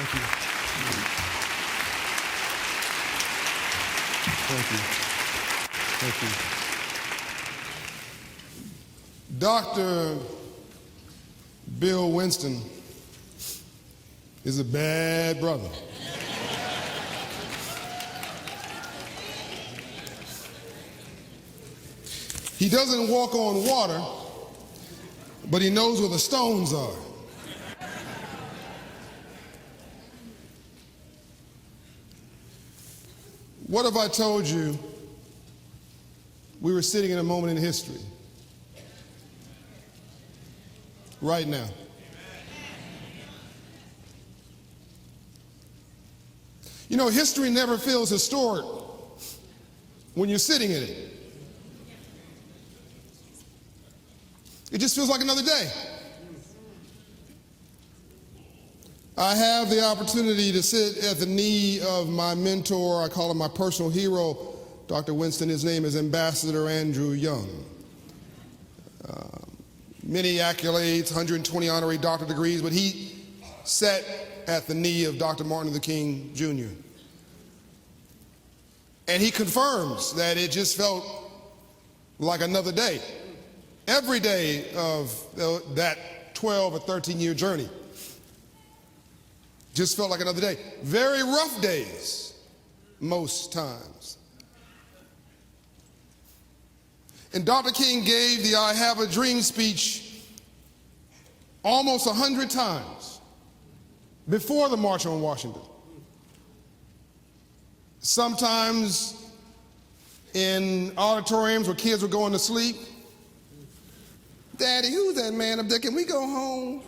Thank you. Thank you. Thank you. Dr. Bill Winston is a bad brother. He doesn't walk on water, but he knows where the stones are. What if I told you we were sitting in a moment in history right now? You know, history never feels historic when you're sitting in it. It just feels like another day. I have the opportunity to sit at the knee of my mentor. I call him my personal hero, Dr. Winston. His name is Ambassador Andrew Young. Many accolades, 120 honorary doctorate degrees, but he sat at the knee of Dr. Martin Luther King, Jr. And he confirms that it just felt like another day. Every day of that 12 or 13-year journey just felt like another day. Very rough days, most times. And Dr. King gave the I Have a Dream speech almost 100 times before the March on Washington. Sometimes in auditoriums where kids were going to sleep. Daddy, who's that man up there? Can we go home?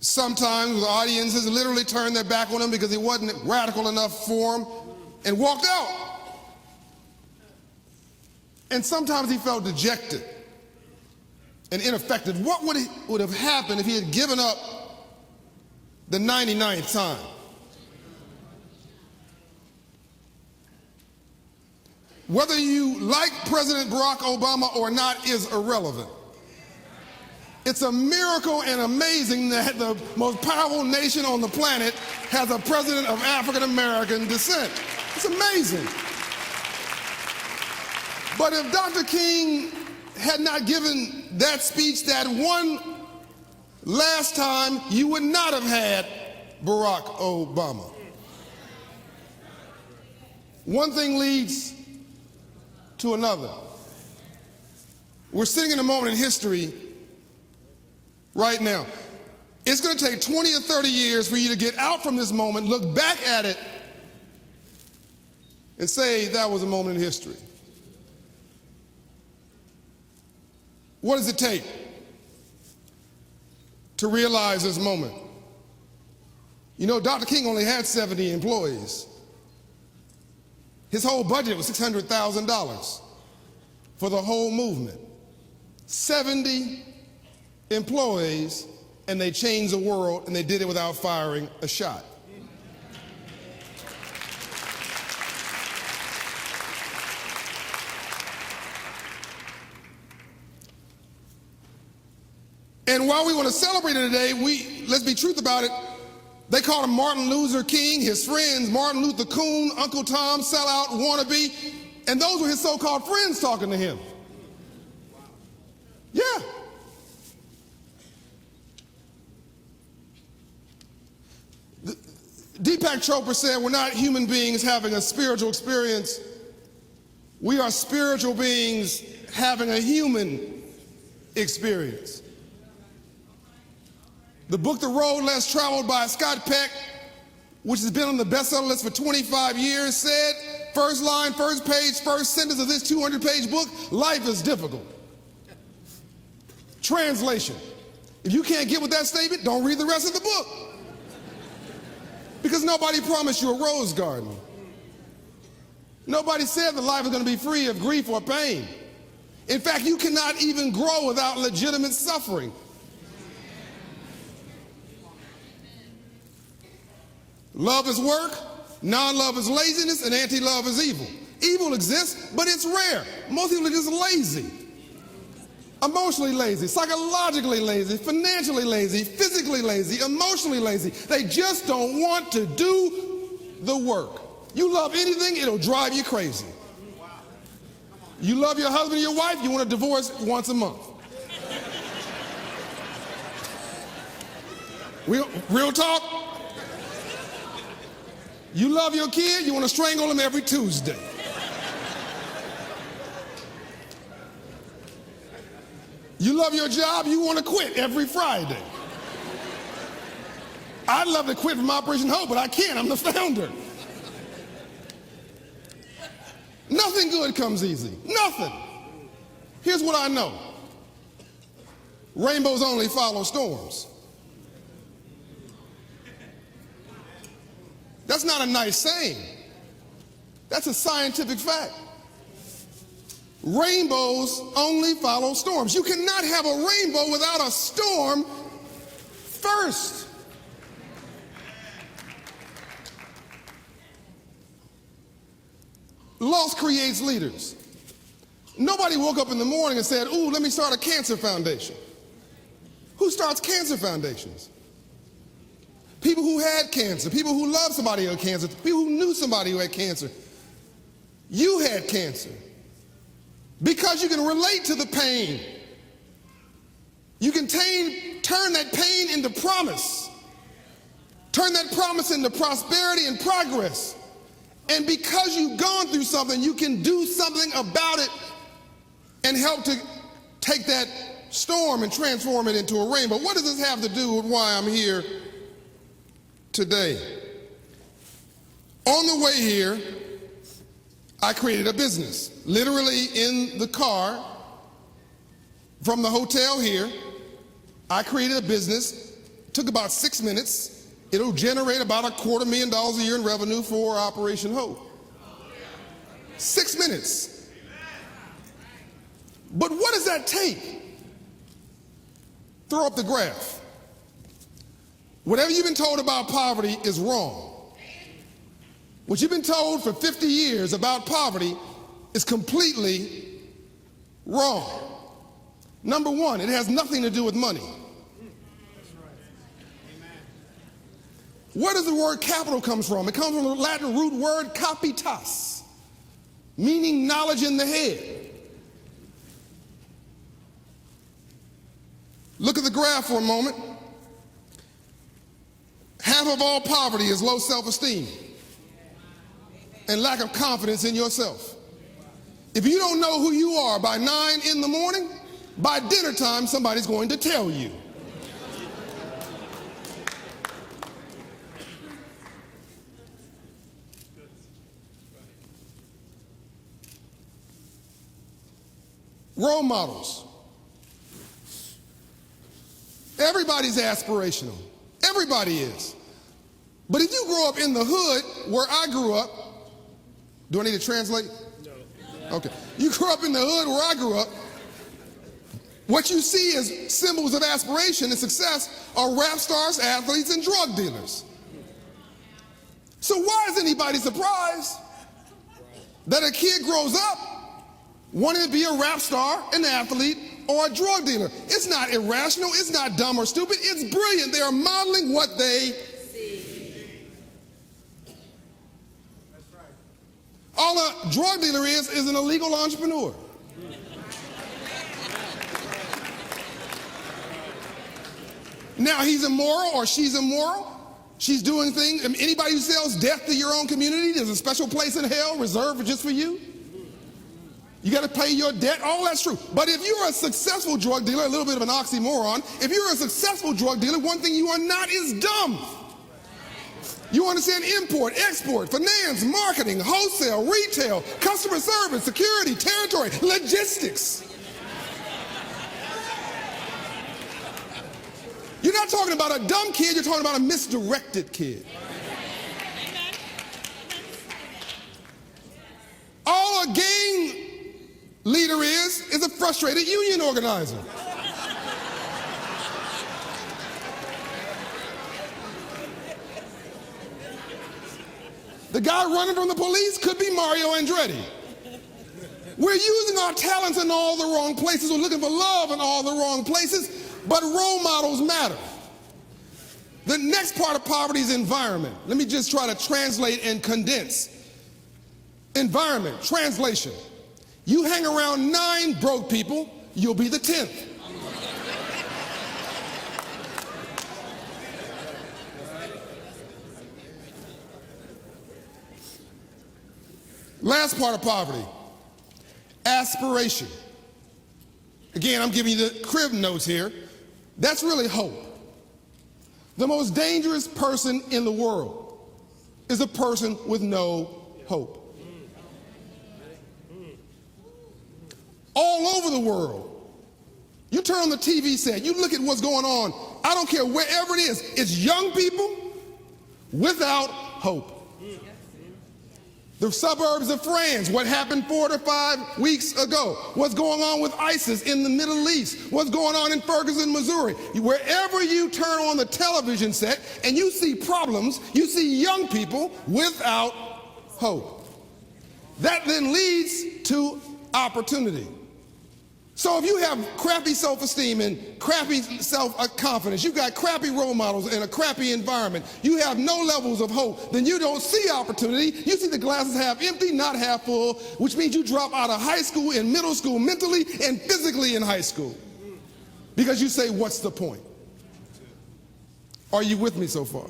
Sometimes the audiences literally turned their back on him because he wasn't radical enough for them and walked out. And sometimes he felt dejected and ineffective. What would have happened if he had given up the 99th time? Whether you like President Barack Obama or not is irrelevant. It's a miracle and amazing that the most powerful nation on the planet has a president of African American descent. It's amazing. But if Dr. King had not given that speech that one last time, you would not have had Barack Obama. One thing leads to another. We're sitting in a moment in history right now. It's going to take 20 or 30 years for you to get out from this moment, look back at it, and say that was a moment in history. What does it take to realize this moment? You know, Dr. King only had 70 employees. His whole budget was $600,000 for the whole movement. 70 employees, and they changed the world, and they did it without firing a shot. And while we want to celebrate it today, let's be truth about it, they called him Martin Luther King, his friends, Martin Luther Coon, Uncle Tom, sellout, wannabe, and those were his so-called friends talking to him. Yeah. Deepak Chopra said we're not human beings having a spiritual experience. We are spiritual beings having a human experience. The book, The Road Less Traveled by Scott Peck, which has been on the bestseller list for 25 years, said, first line, first page, first sentence of this 200-page book, life is difficult. Translation. If you can't get with that statement, don't read the rest of the book. Because nobody promised you a rose garden. Nobody said that life is going to be free of grief or pain. In fact, you cannot even grow without legitimate suffering. Love is work, non-love is laziness, and anti-love is evil. Evil exists, but it's rare. Most people are just lazy. emotionally lazy, psychologically lazy, financially lazy, physically lazy, emotionally lazy. They just don't want to do the work. You love anything, it'll drive you crazy. You love your husband or your wife, you want a divorce once a month. Real talk? You love your kid, you want to strangle him every Tuesday. You love your job, you want to quit every Friday. I'd love to quit from Operation Hope, but I can't, I'm the founder. Nothing good comes easy, nothing. Here's what I know. Rainbows only follow storms. That's not a nice saying. That's a scientific fact. Rainbows only follow storms. You cannot have a rainbow without a storm first. Loss creates leaders. Nobody woke up in the morning and said, ooh, let me start a cancer foundation. Who starts cancer foundations? People who had cancer, people who loved somebody who had cancer, people who knew somebody who had cancer. You had cancer. Because you can relate to the pain. You can turn that pain into promise. Turn that promise into prosperity and progress. And because you've gone through something, you can do something about it and help to take that storm and transform it into a rainbow. What does this have to do with why I'm here today? On the way here, I created a business. Literally in the car from the hotel here, I created a business. Took about 6 minutes. It'll generate about $250,000 a year in revenue for Operation Hope. 6 minutes. But what does that take? Throw up the graph. Whatever you've been told about poverty is wrong. What you've been told for 50 years about poverty is completely wrong. Number one, it has nothing to do with money. Where does the word capital come from? It comes from the Latin root word capitas, meaning knowledge in the head. Look at the graph for a moment. Half of all poverty is low self-esteem and lack of confidence in yourself. If you don't know who you are by 9 in the morning, by dinner time, somebody's going to tell you. Role models. Everybody's aspirational. Everybody is. But if you grow up in the hood where I grew up, do I need to translate? No. Okay. You grew up in the hood where I grew up, what you see as symbols of aspiration and success are rap stars, athletes, and drug dealers. So why is anybody surprised that a kid grows up wanting to be a rap star, an athlete, or a drug dealer? It's not irrational, it's not dumb or stupid, it's brilliant. They are modeling what they see. That's right. All a drug dealer is an illegal entrepreneur. Now he's immoral or she's immoral. She's doing things. Anybody who sells death to your own community, there's a special place in hell reserved just for you. You got to pay your debt. All that's true. But if you're a successful drug dealer, a little bit of an oxymoron, if you're a successful drug dealer, one thing you are not is dumb. You understand import, export, finance, marketing, wholesale, retail, customer service, security, territory, logistics. You're not talking about a dumb kid, you're talking about a misdirected kid. All a gang leader is a frustrated union organizer. The guy running from the police could be Mario Andretti. We're using our talents in all the wrong places. We're looking for love in all the wrong places, but role models matter. The next part of poverty is environment. Let me just try to translate and condense. Environment, translation. You hang around 9 broke people, you'll be the 10th. Last part of poverty, aspiration. Again, I'm giving you the crib notes here. That's really hope. The most dangerous person in the world is a person with no hope. All over the world, you turn on the TV set, you look at what's going on, I don't care wherever it is, it's young people without hope. The suburbs of France, what happened 4 to 5 weeks ago, what's going on with ISIS in the Middle East, what's going on in Ferguson, Missouri. Wherever you turn on the television set and you see problems, you see young people without hope. That then leads to opportunity. So if you have crappy self-esteem and crappy self-confidence, you've got crappy role models in a crappy environment, you have no levels of hope, then you don't see opportunity. You see the glasses half empty, not half full, which means you drop out of high school and middle school mentally and physically in high school. Because you say, what's the point? Are you with me so far?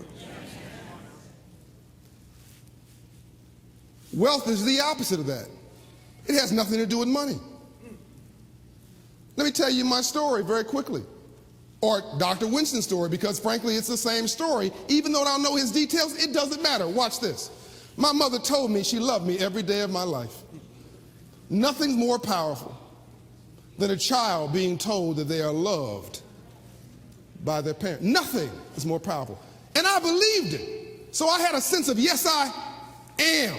Wealth is the opposite of that. It has nothing to do with money. Let me tell you my story very quickly, or Dr. Winston's story, because frankly it's the same story. Even though I don't know his details, it doesn't matter. Watch this. My mother told me she loved me every day of my life. Nothing's more powerful than a child being told that they are loved by their parent. Nothing is more powerful. And I believed it. So I had a sense of, yes, I am.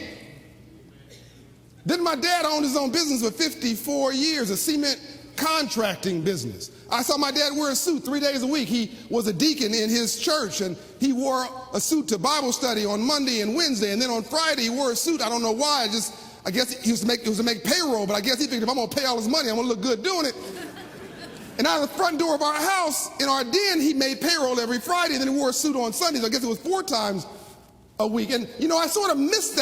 Then my dad owned his own business for 54 years, a cement contracting business. I saw my dad wear a suit 3 days a week. He was a deacon in his church, and he wore a suit to Bible study on Monday and Wednesday, and then on Friday he wore a suit. I don't know why. I guess it was to make payroll, but I guess he figured if I'm going to pay all his money, I'm going to look good doing it. And out of the front door of our house, in our den, he made payroll every Friday, and then he wore a suit on Sundays. I guess it was 4 times a week. And, you know, I sort of missed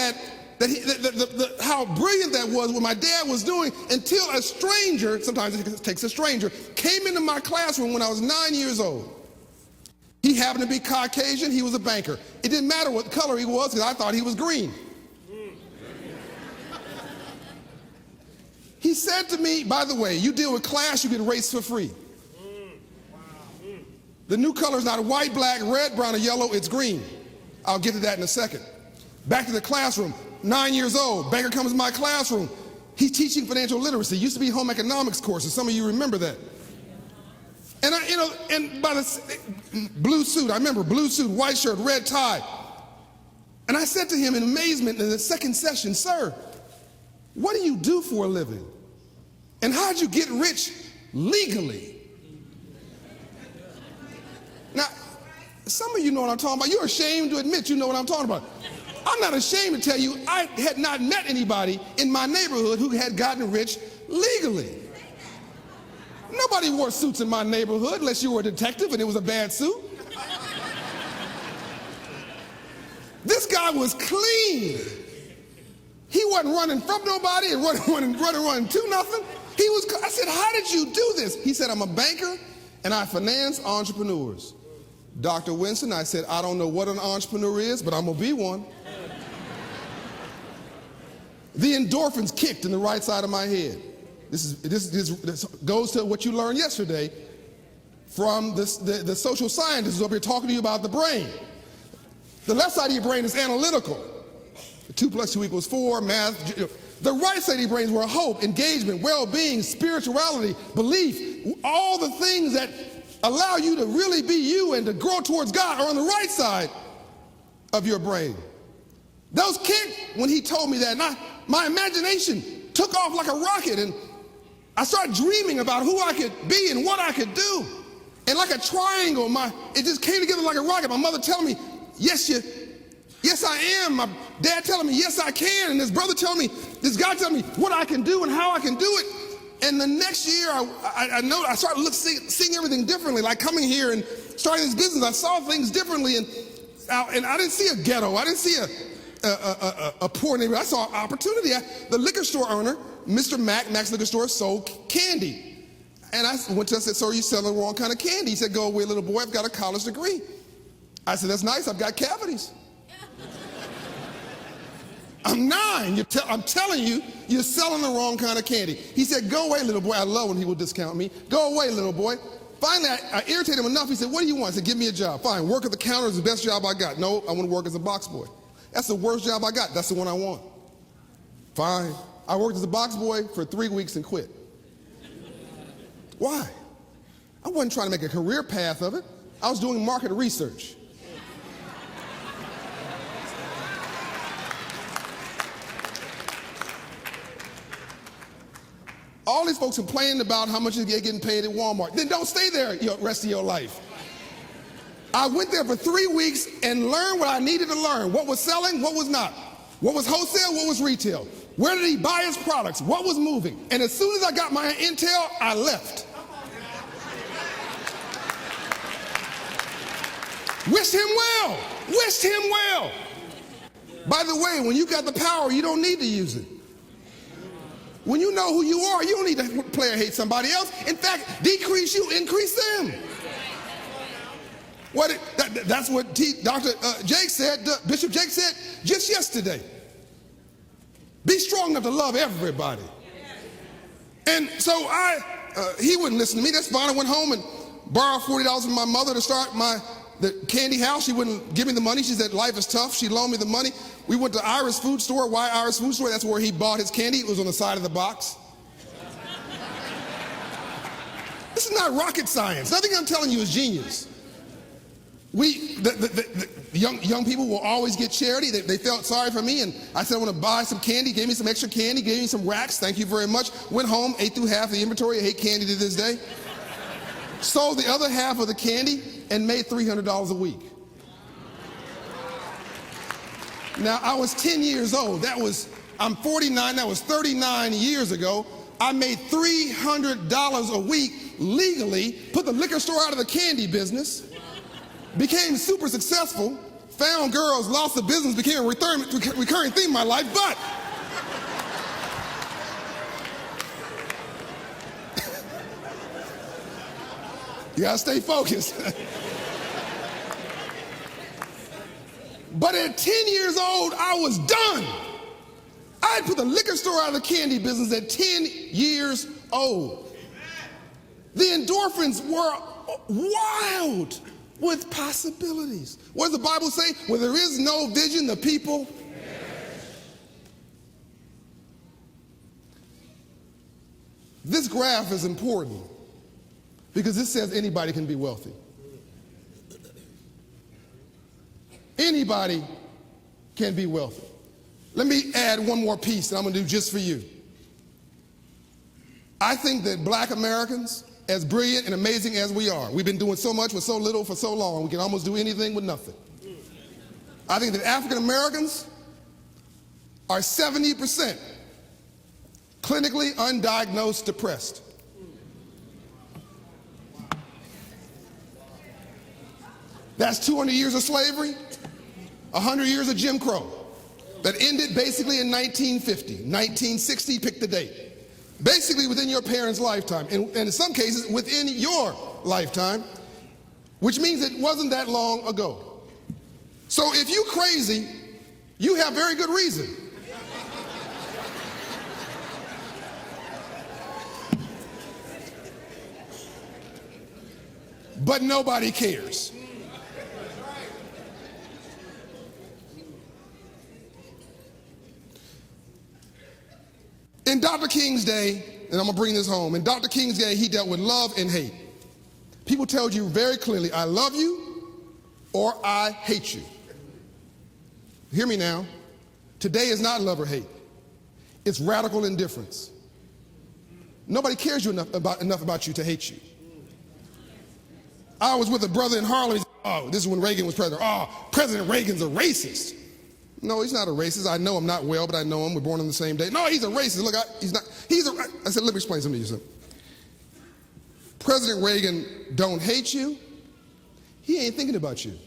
how brilliant that was, what my dad was doing, until a stranger, sometimes it takes a stranger, came into my classroom when I was 9 years old. He happened to be Caucasian. He was a banker. It didn't matter what color he was because I thought he was green. He said to me, by the way, you deal with class, you get race for free. The new color is not white, black, red, brown, or yellow, it's green. I'll get to that in a second. Back to the classroom. 9 years old, banker comes to my classroom. He's teaching financial literacy. Used to be home economics courses. Some of you remember that. And and by the blue suit, I remember blue suit, white shirt, red tie. And I said to him in amazement in the second session, sir, what do you do for a living? And how'd you get rich legally? Now, some of you know what I'm talking about. You're ashamed to admit you know what I'm talking about. I'm not ashamed to tell you I had not met anybody in my neighborhood who had gotten rich legally. Nobody wore suits in my neighborhood unless you were a detective and it was a bad suit. This guy was clean. He wasn't running from nobody and running to nothing. I said, how did you do this? He said, I'm a banker and I finance entrepreneurs. Dr. Winston, I said, I don't know what an entrepreneur is, but I'm gonna be one. The endorphins kicked in the right side of my head. This goes to what you learned yesterday from the social scientists who are up here talking to you about the brain. The left side of your brain is analytical. 2 + 2 = 4, math. The right side of your brain is where hope, engagement, well-being, spirituality, belief, all the things that allow you to really be you and to grow towards God are on the right side of your brain. Those kicked when he told me that, and my imagination took off like a rocket, and I started dreaming about who I could be and what I could do. And like a triangle, it just came together like a rocket. My mother telling me, yes, Yes, I am. My dad telling me, yes, I can. And this brother telling me, this guy telling me what I can do and how I can do it. And the next year, I started seeing everything differently. Like coming here and starting this business, I saw things differently. And I didn't see a ghetto. I didn't see a poor neighborhood. I saw opportunity. The liquor store owner, Mr. Max Liquor Store, sold candy. And I went to him and said, sir, you're selling the wrong kind of candy. He said, go away, little boy, I've got a college degree. I said, that's nice, I've got cavities. I'm 9, I'm telling you, you're selling the wrong kind of candy. He said, go away, little boy. I love when people discount me. Go away, little boy. Finally, I irritated him enough. He said, what do you want? I said, give me a job. Fine, work at the counter is the best job I got. No, I want to work as a box boy. That's the worst job I got. That's the one I want. Fine. I worked as a box boy for 3 weeks and quit. Why? I wasn't trying to make a career path of it. I was doing market research. All these folks complaining about how much you're getting paid at Walmart. Then don't stay there the rest of your life. I went there for 3 weeks and learned what I needed to learn. What was selling, what was not. What was wholesale, what was retail. Where did he buy his products? What was moving? And as soon as I got my intel, I left. Wished him well. Wished him well. By the way, when you got the power, you don't need to use it. When you know who you are, you don't need to play or hate somebody else. In fact, decrease you, increase them. That's what Dr. Jake said, Bishop Jake said just yesterday. Be strong enough to love everybody. And so he wouldn't listen to me. That's fine. I went home and borrowed $40 from my mother to start the candy house. She wouldn't give me the money. She said, life is tough. She loaned me the money. We went to Ira's food store. Why Ira's food store? That's where he bought his candy. It was on the side of the box. This is not rocket science. Nothing I'm telling you is genius. The young people will always get charity. They felt sorry for me, and I said I want to buy some candy. Gave me some extra candy. Gave me some racks. Thank you very much. Went home, ate through half the inventory. I hate candy to this day. Sold the other half of the candy and made $300 a week. Now, I was 10 years old. I'm 49. That was 39 years ago. I made $300 a week legally, put the liquor store out of the candy business, became super successful, found girls, lost the business, became a recurring theme in my life, but you gotta stay focused. But at 10 years old, I was done. I had put the liquor store out of the candy business at 10 years old. The endorphins were wild with possibilities. What does the Bible say? Where there is no vision, the people. This graph is important because it says anybody can be wealthy. Anybody can be wealthy. Let me add one more piece that I'm going to do just for you. I think that black Americans, as brilliant and amazing as we are, we've been doing so much with so little for so long, we can almost do anything with nothing. I think that African Americans are 70% clinically undiagnosed depressed. That's 200 years of slavery, 100 years of Jim Crow that ended basically in 1950, 1960, pick the date. Basically within your parents' lifetime, and in some cases within your lifetime, which means it wasn't that long ago. So if you're crazy, you have very good reason. But nobody cares. In Dr. King's day, and I'm going to bring this home, in Dr. King's day, he dealt with love and hate. People told you very clearly, I love you or I hate you. Hear me now. Today is not love or hate. It's radical indifference. Nobody cares enough about you to hate you. I was with a brother in Harlem. Oh, this is when Reagan was president. Oh, President Reagan's a racist. No, he's not a racist. I know him not well, but I know him. We're born on the same day. No, he's a racist. Look, I said, let me explain something to you. President Reagan don't hate you. He ain't thinking about you.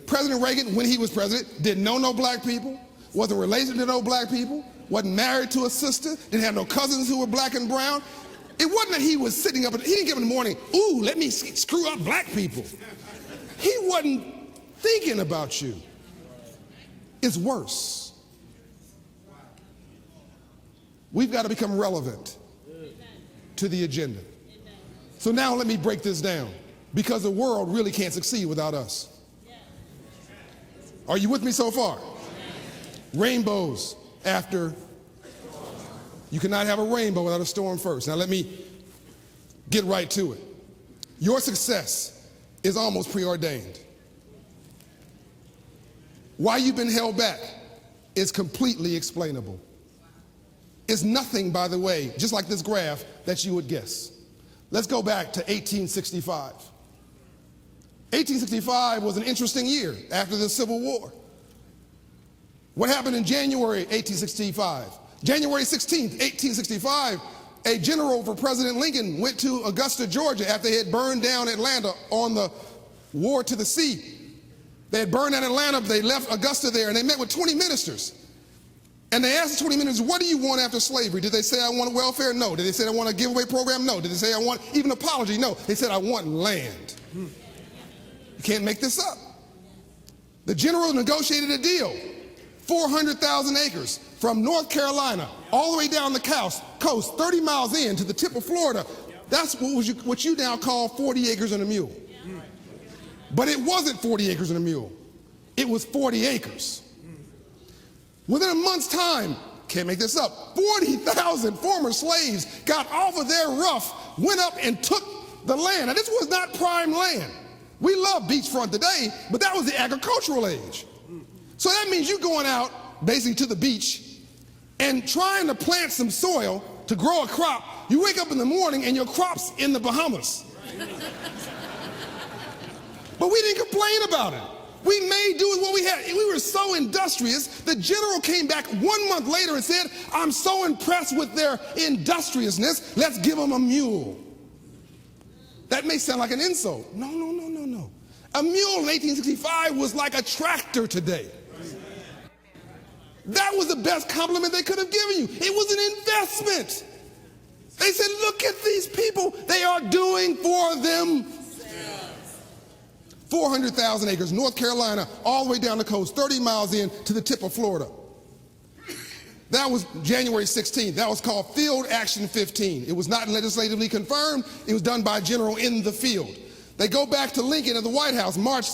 President Reagan, when he was president, didn't know no black people, wasn't related to no black people, wasn't married to a sister, didn't have no cousins who were black and brown. It wasn't that he was sitting up, he didn't get up in the morning, ooh, let me screw up black people. He wasn't thinking about you. It's worse. We've got to become relevant to the agenda. So now let me break this down, because the world really can't succeed without us. Are you with me so far? Rainbows after. You cannot have a rainbow without a storm first. Now let me get right to it. Your success is almost preordained. Why you've been held back is completely explainable. It's nothing, by the way, just like this graph, that you would guess. Let's go back to 1865. 1865 was an interesting year after the Civil War. What happened in January 1865? January 16th, 1865, a general for President Lincoln went to Augusta, Georgia after they had burned down Atlanta on the war to the sea. They had burned down Atlanta, they left Augusta there, and they met with 20 ministers. And they asked the 20 ministers, what do you want after slavery? Did they say, I want welfare? No. Did they say, I want a giveaway program? No. Did they say, I want even apology? No. They said, I want land. You can't make this up. The general negotiated a deal, 400,000 acres from North Carolina all the way down the coast, 30 miles in to the tip of Florida. That's what you now call 40 acres and a mule. But it wasn't 40 acres and a mule. It was 40 acres. Within a month's time, can't make this up, 40,000 former slaves got off of their rough, went up and took the land. Now this was not prime land. We love beachfront today, but that was the agricultural age. So that means you're going out basically to the beach and trying to plant some soil to grow a crop. You wake up in the morning and your crop's in the Bahamas. But we didn't complain about it. We made do with what we had. We were so industrious, the general came back 1 month later and said, I'm so impressed with their industriousness, let's give them a mule. That may sound like an insult. No. A mule in 1865 was like a tractor today. That was the best compliment they could have given you. It was an investment. They said, look at these people. They are doing for them. 400,000 acres, North Carolina, all the way down the coast, 30 miles in to the tip of Florida. That was January 16th. That was called Field Action 15. It was not legislatively confirmed. It was done by a general in the field. They go back to Lincoln at the White House, March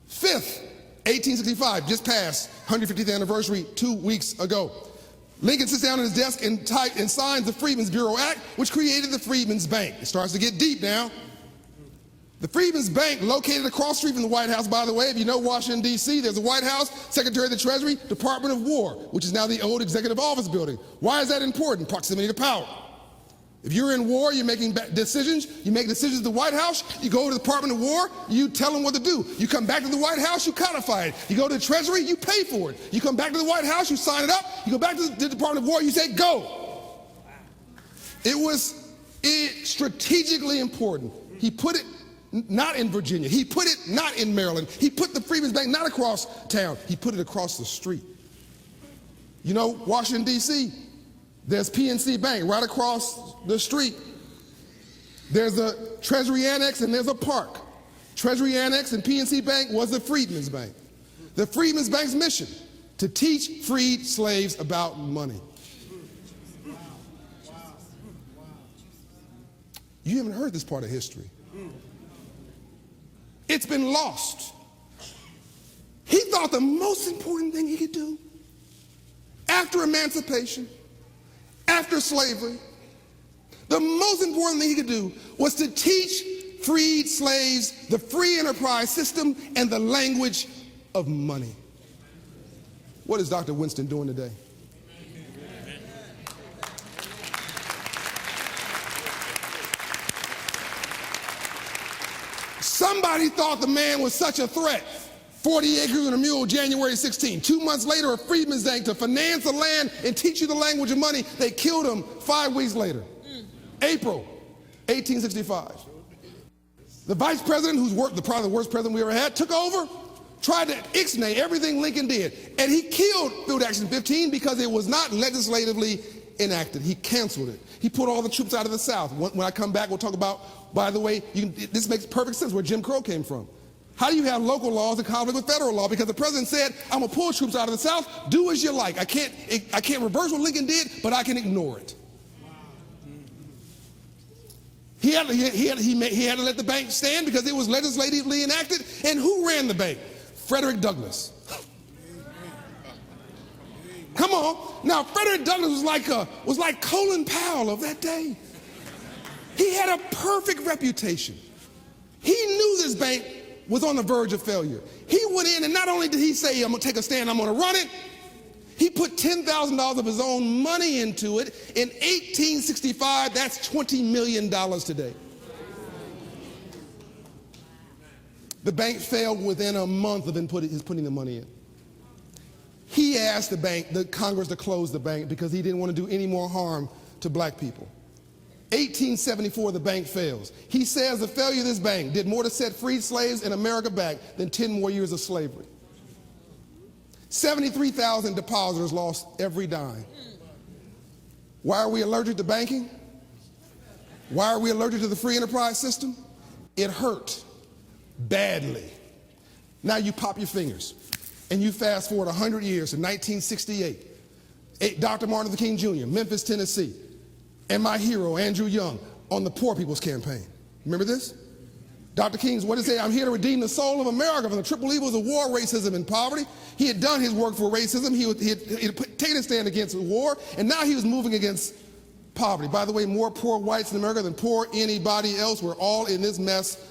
5th, 1865, just passed 150th anniversary 2 weeks ago. Lincoln sits down at his desk and signs the Freedmen's Bureau Act, which created the Freedmen's Bank. It starts to get deep now. The Freedmen's Bank, located across the street from the White House, by the way, if you know Washington, D.C., there's the White House, Secretary of the Treasury, Department of War, which is now the old Executive Office building. Why is that important? Proximity to power. If you're in war, you're making decisions, you make decisions at the White House, you go to the Department of War, you tell them what to do. You come back to the White House, you codify it. You go to the Treasury, you pay for it. You come back to the White House, you sign it up, you go back to the Department of War, you say, go. It was strategically important. He put it not in Virginia. He put it not in Maryland. He put the Freedmen's Bank not across town. He put it across the street. You know, Washington, D.C., there's PNC Bank right across the street. There's a Treasury Annex and there's a park. Treasury Annex and PNC Bank was the Freedmen's Bank. The Freedmen's Bank's mission, to teach freed slaves about money. You haven't heard this part of history. It's been lost. He thought the most important thing he could do after emancipation, after slavery, the most important thing he could do was to teach freed slaves the free enterprise system and the language of money. What is Dr. Winston doing today? Somebody thought the man was such a threat. 40 acres and a mule, January 16. 2 months later, a freedman's act to finance the land and teach you the language of money. They killed him 5 weeks later. April 1865. The vice president, who's probably the worst president we ever had, took over, tried to ixnay everything Lincoln did. And he killed Field Action 15 because it was not legislatively enacted. He canceled it. He put all the troops out of the South. When I come back, we'll talk about, by the way, this makes perfect sense where Jim Crow came from. How do you have local laws in conflict with federal law? Because the president said, I'm going to pull troops out of the South, do as you like. I can't reverse what Lincoln did, but I can ignore it. He had to let the bank stand because it was legislatively enacted. And who ran the bank? Frederick Douglass. Come on. Now, Frederick Douglass was like Colin Powell of that day. He had a perfect reputation. He knew this bank was on the verge of failure. He went in, and not only did he say, I'm going to take a stand, I'm going to run it, he put $10,000 of his own money into it. In 1865, that's $20 million today. The bank failed within a month of his putting the money in. He asked the Congress to close the bank because he didn't want to do any more harm to black people. 1874, the bank fails. He says the failure of this bank did more to set freed slaves in America back than 10 more years of slavery. 73,000 depositors lost every dime. Why are we allergic to banking? Why are we allergic to the free enterprise system? It hurt badly. Now you pop your fingers and you fast forward 100 years to 1968. Dr. Martin Luther King Jr., Memphis, Tennessee, and my hero, Andrew Young, on the Poor People's Campaign. Remember this? Dr. King's, what did he say? I'm here to redeem the soul of America from the triple evils of war, racism, and poverty. He had done his work for racism. He had taken a stand against war, and now he was moving against poverty. By the way, more poor whites in America than poor anybody else. We're all in this mess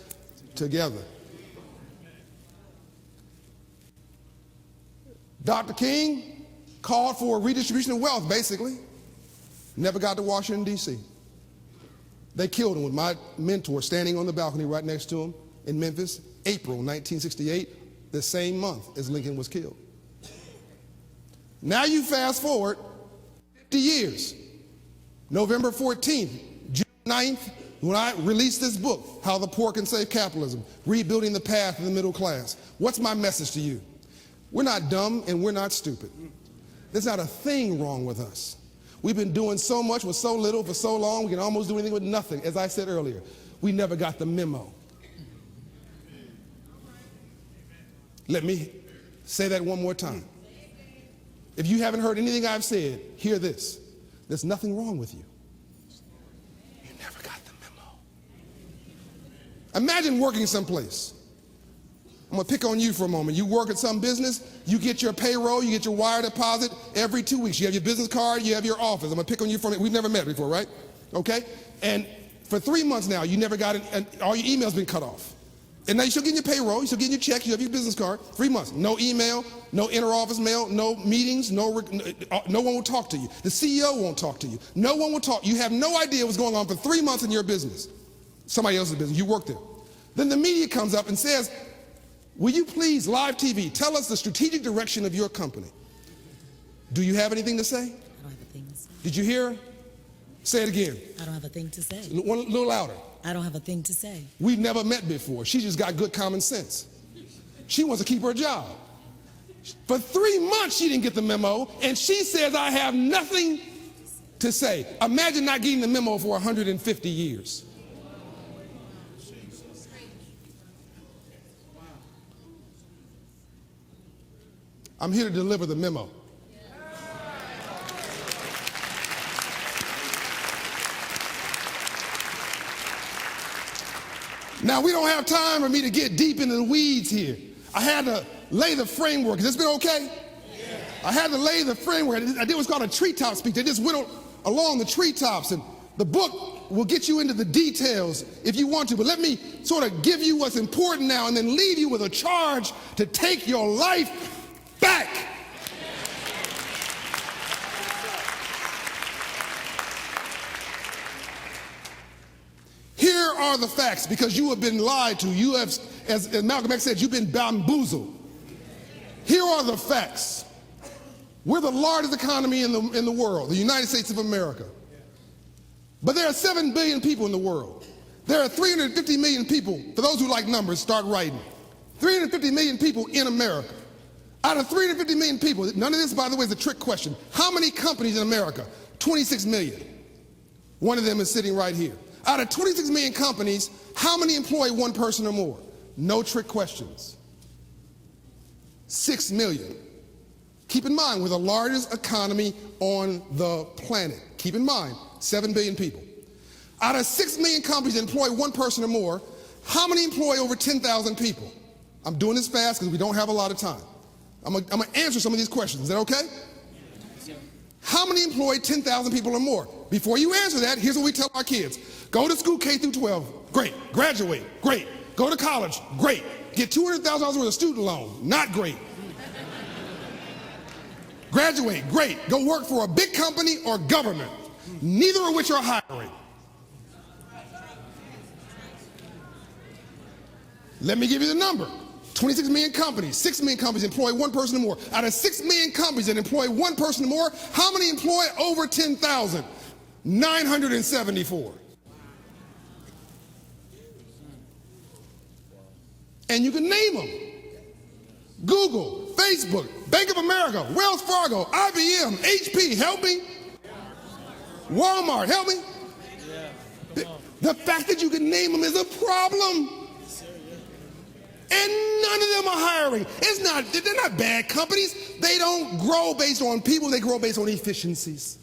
together. Dr. King called for a redistribution of wealth, basically. Never got to Washington, D.C. They killed him with my mentor standing on the balcony right next to him in Memphis, April 1968, the same month as Lincoln was killed. Now you fast forward 50 years. November 14th, June 9th, when I released this book, How the Poor Can Save Capitalism, Rebuilding the Path of the Middle Class. What's my message to you? We're not dumb and we're not stupid. There's not a thing wrong with us. We've been doing so much with so little for so long, we can almost do anything with nothing. As I said earlier, we never got the memo. Let me say that one more time. If you haven't heard anything I've said, hear this. There's nothing wrong with you. You never got the memo. Imagine working someplace. I'm going to pick on you for a moment. You work at some business, you get your payroll, you get your wire deposit every 2 weeks. You have your business card, you have your office. I'm going to pick on you for a minute. We've never met before, right? Okay? And for 3 months now, you never got it, and all your emails been cut off. And now you're still getting your payroll, you're still getting your check, you have your business card. 3 months, no email, no inter-office mail, no meetings, no one will talk to you. The CEO won't talk to you. No one will talk. You have no idea what's going on for 3 months in your business. Somebody else's business, you work there. Then the media comes up and says, will you please, live TV, tell us the strategic direction of your company? Do you have anything to say? I don't have a thing to say. Did you hear? Say it again. I don't have a thing to say. A little louder. I don't have a thing to say. We've never met before. She just got good common sense. She wants to keep her job. For 3 months, she didn't get the memo, and she says, I have nothing to say. Imagine not getting the memo for 150 years. I'm here to deliver the memo. Now, we don't have time for me to get deep into the weeds here. I had to lay the framework. Has this been okay? Yeah. I had to lay the framework. I did what's called a treetop speech. They just went along the treetops, and the book will get you into the details if you want to. But let me sort of give you what's important now and then leave you with a charge to take your life back. Here are the facts, because you have been lied to. You have, as Malcolm X said, you've been bamboozled. Here are the facts. We're the largest economy in the world, the United States of America. But there are 7 billion people in the world. There are 350 million people. For those who like numbers, start writing. 350 million people in America. Out of 350 million people, none of this, by the way, is a trick question. How many companies in America? 26 million. One of them is sitting right here. Out of 26 million companies, how many employ one person or more? No trick questions. 6 million. Keep in mind, we're the largest economy on the planet. Keep in mind, 7 billion people. Out of 6 million companies that employ one person or more, how many employ over 10,000 people? I'm doing this fast because we don't have a lot of time. I'm going to answer some of these questions. Is that okay? How many employ 10,000 people or more? Before you answer that, here's what we tell our kids. Go to school K through 12, great. Graduate, great. Go to college, great. Get $200,000 worth of student loan, not great. Graduate, great. Go work for a big company or government, neither of which are hiring. Let me give you the number. 26 million companies, 6 million companies employ one person or more. Out of 6 million companies that employ one person or more, how many employ over 10,000? 974. And you can name them. Google, Facebook, Bank of America, Wells Fargo, IBM, HP, help me. Walmart, help me. The fact that you can name them is a problem. And none of them are hiring. They're not bad companies. They don't grow based on people, they grow based on efficiencies.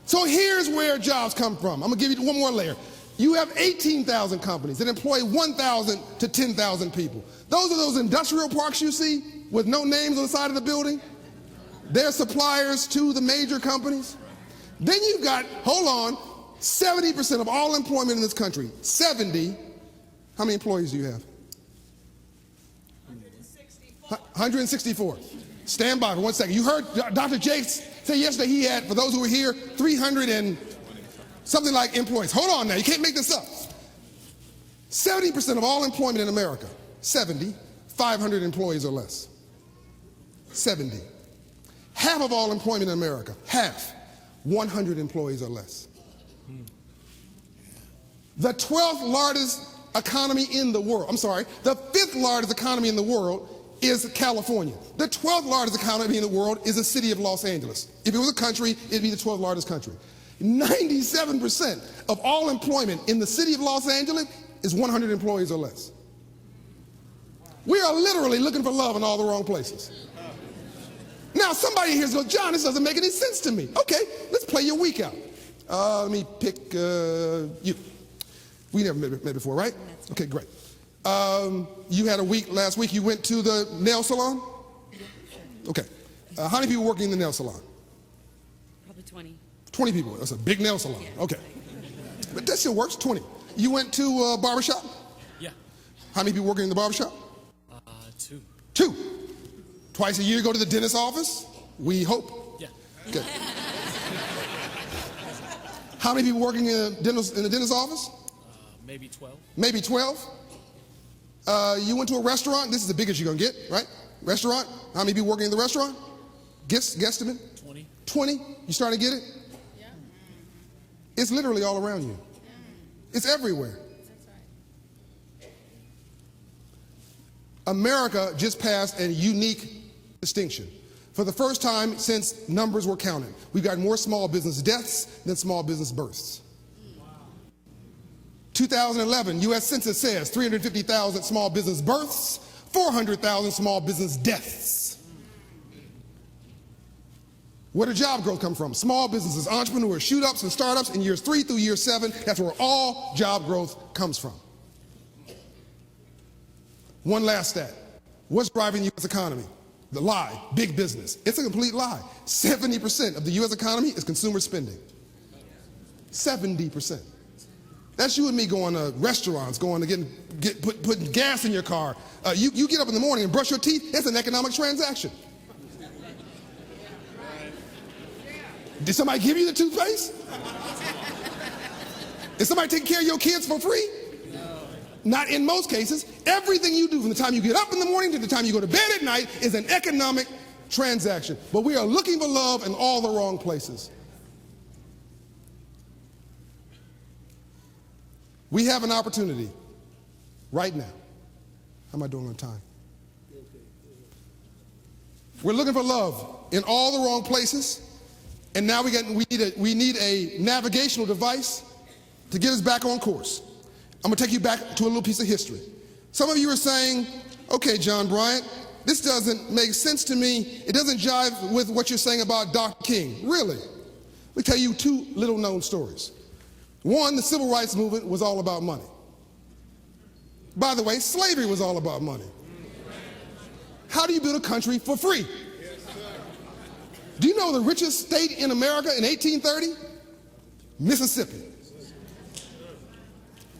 So here's where jobs come from. I'm gonna give you one more layer. You have 18,000 companies that employ 1,000 to 10,000 people. Those are those industrial parks you see with no names on the side of the building. They're suppliers to the major companies. Then you've got, hold on, 70% of all employment in this country. 70. How many employees do you have? 164. Stand by for 1 second. You heard Dr. Jakes say yesterday he had, for those who were here, 300 and something like employees. Hold on now, you can't make this up. 70% of all employment in America, 70, 500 employees or less. 70. Half of all employment in America, half, 100 employees or less. The 12th largest economy in the world, the 5th largest economy in the world is California. The 12th largest economy in the world is the city of Los Angeles. If it was a country, it'd be the 12th largest country. 97% of all employment in the city of Los Angeles is 100 employees or less. We are literally looking for love in all the wrong places. Now somebody here goes, John, this doesn't make any sense to me. Okay, let's play your week out. Let me pick you. We never met before, right? Okay, great. You had a week last week. You went to the nail salon? Okay. How many people working in the nail salon? Probably 20. 20 people. That's a big nail salon. Okay. But that still works, 20. You went to a barbershop? Yeah. How many people working in the barbershop? 2. 2. Twice a year you go to the dentist's office? We hope. Yeah. Okay. How many people working in the dentist's office? Maybe 12. Maybe 12. You went to a restaurant. This is the biggest you're going to get, right? Restaurant. How many people working in the restaurant? Guesstimate? 20. 20. You starting to get it? Yeah. It's literally all around you. It's everywhere. That's right. America just passed a unique distinction. For the first time since numbers were counted, we've got more small business deaths than small business births. 2011, U.S. Census says 350,000 small business births, 400,000 small business deaths. Where did job growth come from? Small businesses, entrepreneurs, shoot-ups and startups in years 3 through year 7. That's where all job growth comes from. One last stat. What's driving the U.S. economy? The lie, big business. It's a complete lie. 70% of the U.S. economy is consumer spending. 70%. That's you and me going to restaurants, going to putting gas in your car. You get up in the morning and brush your teeth. It's an economic transaction. Did somebody give you the toothpaste? Is somebody taking care of your kids for free? No. Not in most cases. Everything you do from the time you get up in the morning to the time you go to bed at night is an economic transaction. But we are looking for love in all the wrong places. We have an opportunity right now. How am I doing on time? We're looking for love in all the wrong places, and now we need a navigational device to get us back on course. I'm going to take you back to a little piece of history. Some of you are saying, okay, John Bryant, this doesn't make sense to me. It doesn't jive with what you're saying about Dr. King. Really? Let me tell you two little-known stories. One, the civil rights movement was all about money. By the way, slavery was all about money. How do you build a country for free? Do you know the richest state in America in 1830? Mississippi.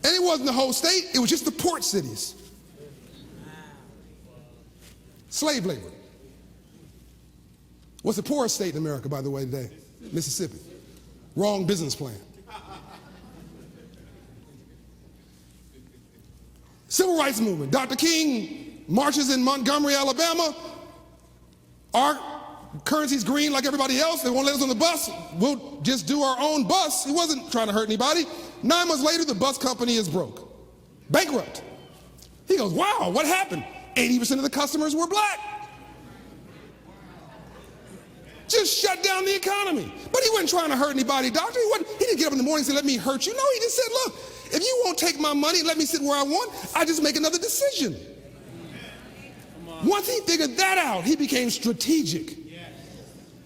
And it wasn't the whole state, it was just the port cities. Slave labor. What's the poorest state in America, by the way, today? Mississippi. Wrong business plan. Civil rights movement. Dr. King marches in Montgomery, Alabama. Our currency's green like everybody else. They won't let us on the bus. We'll just do our own bus. He wasn't trying to hurt anybody. 9 months later, the bus company is broke. Bankrupt. He goes, wow, what happened? 80% of the customers were black. Just shut down the economy. But he wasn't trying to hurt anybody, doctor. He didn't get up in the morning and say, let me hurt you. No, he just said, look, if you won't take my money, let me sit where I want, I just make another decision. Once he figured that out, he became strategic.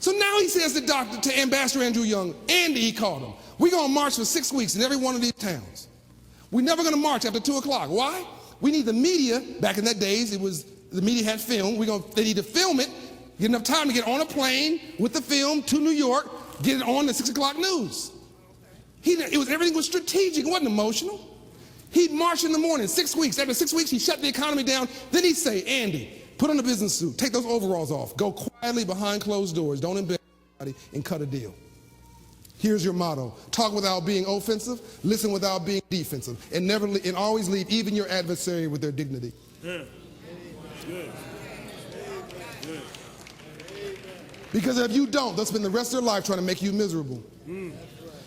So now he says to Ambassador Andrew Young, Andy, he called him, we're going to march for 6 weeks in every one of these towns. We're never going to march after 2 o'clock. Why? We need the media. Back in that days, the media had film. They need to film it, get enough time to get on a plane with the film to New York, get it on the 6 o'clock news. Everything was strategic. It wasn't emotional. He'd march in the morning, 6 weeks. After 6 weeks, he shut the economy down. Then he'd say, Andy, put on a business suit, take those overalls off, go quietly behind closed doors, don't embarrass anybody, and cut a deal. Here's your motto: talk without being offensive, listen without being defensive, and always leave even your adversary with their dignity. Yeah. Good. Good. Because if you don't, they'll spend the rest of their life trying to make you miserable.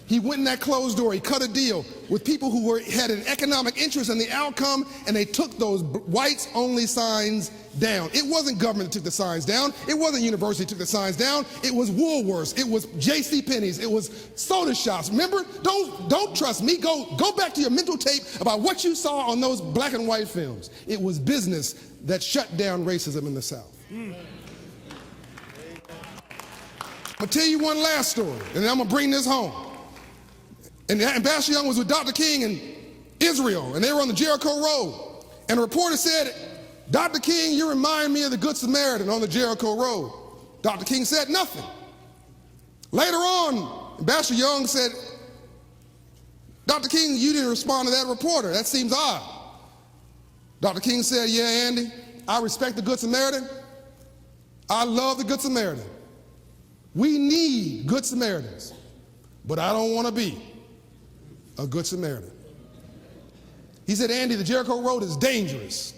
He went in that closed door. He cut a deal with people who had an economic interest in the outcome, and they took those whites-only signs down. It wasn't government that took the signs down. It wasn't university that took the signs down. It was Woolworths. It was J.C. Penney's. It was soda shops. Remember? Don't trust me. Go back to your mental tape about what you saw on those black and white films. It was business that shut down racism in the South. I'll tell you one last story, and then I'm going to bring this home. And Ambassador Young was with Dr. King in Israel, and they were on the Jericho Road. And a reporter said, Dr. King, you remind me of the Good Samaritan on the Jericho Road. Dr. King said nothing. Later on, Ambassador Young said, Dr. King, you didn't respond to that reporter. That seems odd. Dr. King said, yeah, Andy, I respect the Good Samaritan. I love the Good Samaritan. We need Good Samaritans, but I don't want to be a Good Samaritan. He said, Andy, the Jericho Road is dangerous.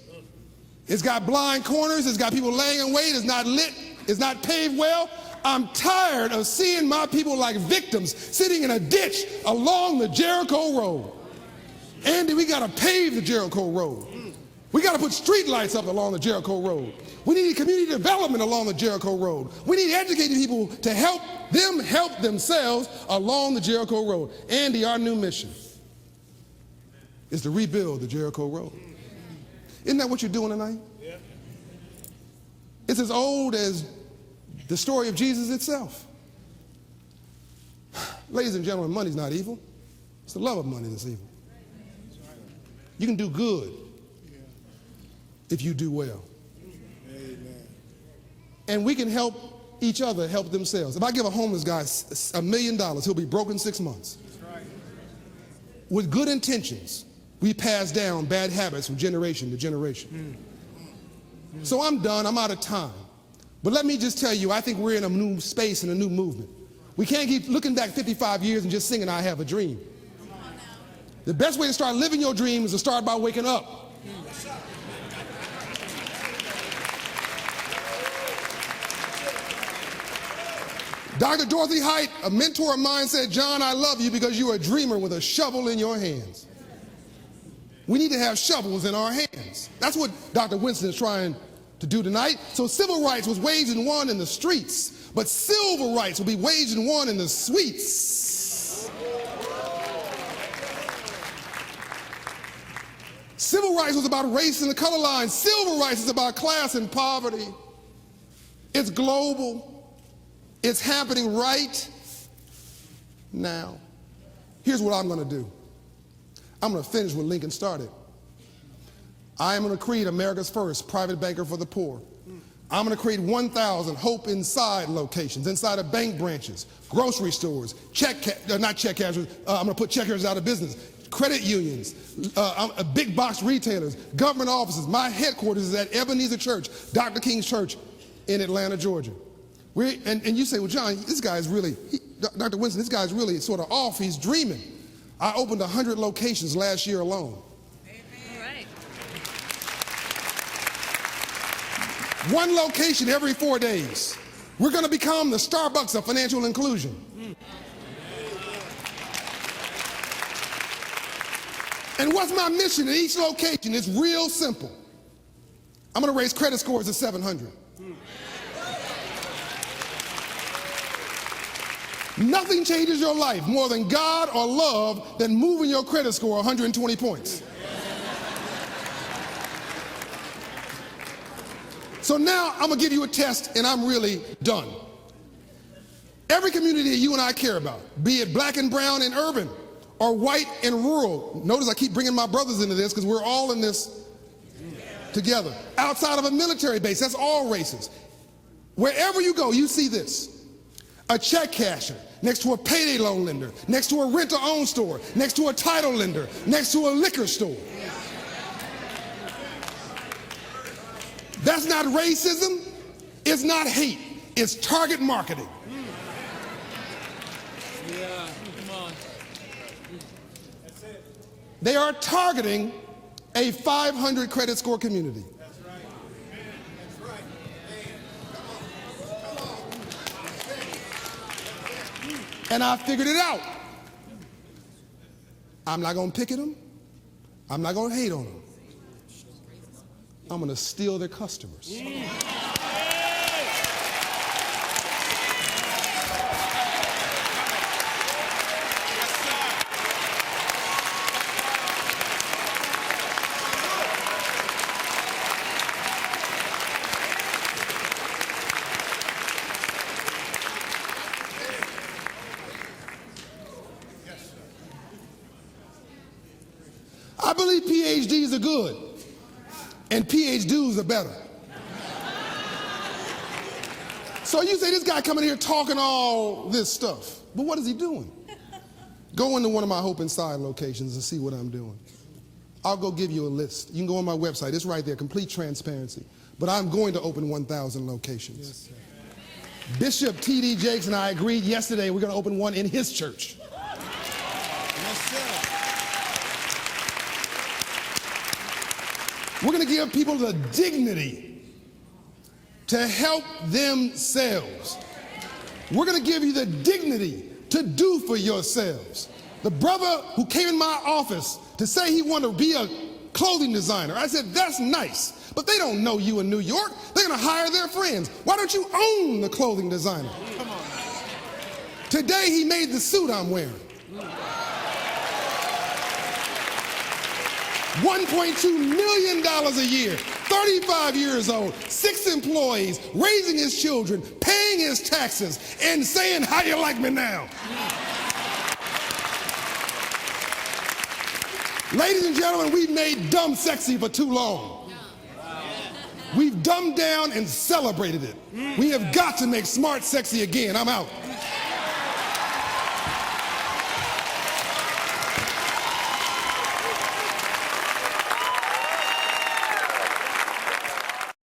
It's got blind corners. It's got people laying in wait. It's not lit. It's not paved well. I'm tired of seeing my people like victims sitting in a ditch along the Jericho Road. Andy, we got to pave the Jericho Road. We got to put street lights up along the Jericho Road. We need community development along the Jericho Road. We need educated people to help them help themselves along the Jericho Road. Andy, our new mission is to rebuild the Jericho Road. Isn't that what you're doing tonight? Yeah. It's as old as the story of Jesus itself. Ladies and gentlemen, money's not evil. It's the love of money that's evil. You can do good if you do well. Amen. And we can help each other help themselves. If I give a homeless guy $1 million, he'll be broke in 6 months. Right. With good intentions, we pass down bad habits from generation to generation. So I'm done. I'm out of time. But let me just tell you, I think we're in a new space and a new movement. We can't keep looking back 55 years and just singing I Have a Dream. The best way to start living your dream is to start by waking up. Dr. Dorothy Height, a mentor of mine, said, John, I love you because you're a dreamer with a shovel in your hands. We need to have shovels in our hands. That's what Dr. Winston is trying to do tonight. So civil rights was waged and won in the streets, but civil rights will be waged and won in the suites. Civil rights was about race and the color line. Civil rights is about class and poverty. It's global. It's happening right now. Here's what I'm going to do. I'm going to finish what Lincoln started. I am going to create America's first private banker for the poor. I'm going to create 1,000 Hope Inside locations, inside of bank branches, grocery stores, not check cashers, I'm going to put check cashers out of business, credit unions, big box retailers, government offices. My headquarters is at Ebenezer Church, Dr. King's Church in Atlanta, Georgia. And you say, well, John, this guy's really, Dr. Winston, this guy's really sort of off. He's dreaming. I opened 100 locations last year alone. All right. One location every 4 days. We're going to become the Starbucks of financial inclusion. And what's my mission in each location? It's real simple. I'm going to raise credit scores to 700. Nothing changes your life more than God or love than moving your credit score 120 points. So now I'm going to give you a test and I'm really done. Every community that you and I care about, be it black and brown and urban or white and rural. Notice I keep bringing my brothers into this because we're all in this together. Outside of a military base, that's all races. Wherever you go, you see this. A check casher next to a payday loan lender, next to a rent-to-own store, next to a title lender, next to a liquor store. That's not racism. It's not hate. It's target marketing. Yeah, come on. They are targeting a 500 credit score community. And I figured it out. I'm not going to pick at them. I'm not going to hate on them. I'm going to steal their customers. I believe PhDs are good, and PhDs are better. So you say this guy coming here talking all this stuff, but what is he doing? Go into one of my Hope Inside locations and see what I'm doing. I'll go give you a list. You can go on my website. It's right there, complete transparency. But I'm going to open 1,000 locations. Yes, sir. Bishop T.D. Jakes and I agreed yesterday we're going to open one in his church. Yes, sir. We're going to give people the dignity to help themselves. We're going to give you the dignity to do for yourselves. The brother who came in my office to say he wanted to be a clothing designer, I said, that's nice, but they don't know you in New York. They're going to hire their friends. Why don't you own the clothing designer? Come on. Today he made the suit I'm wearing. $1.2 million a year, 35 years old, 6 employees, raising his children, paying his taxes, and saying, how you like me now? Ladies and gentlemen, we've made dumb sexy for too long. We've dumbed down and celebrated it. We have got to make smart sexy again. I'm out.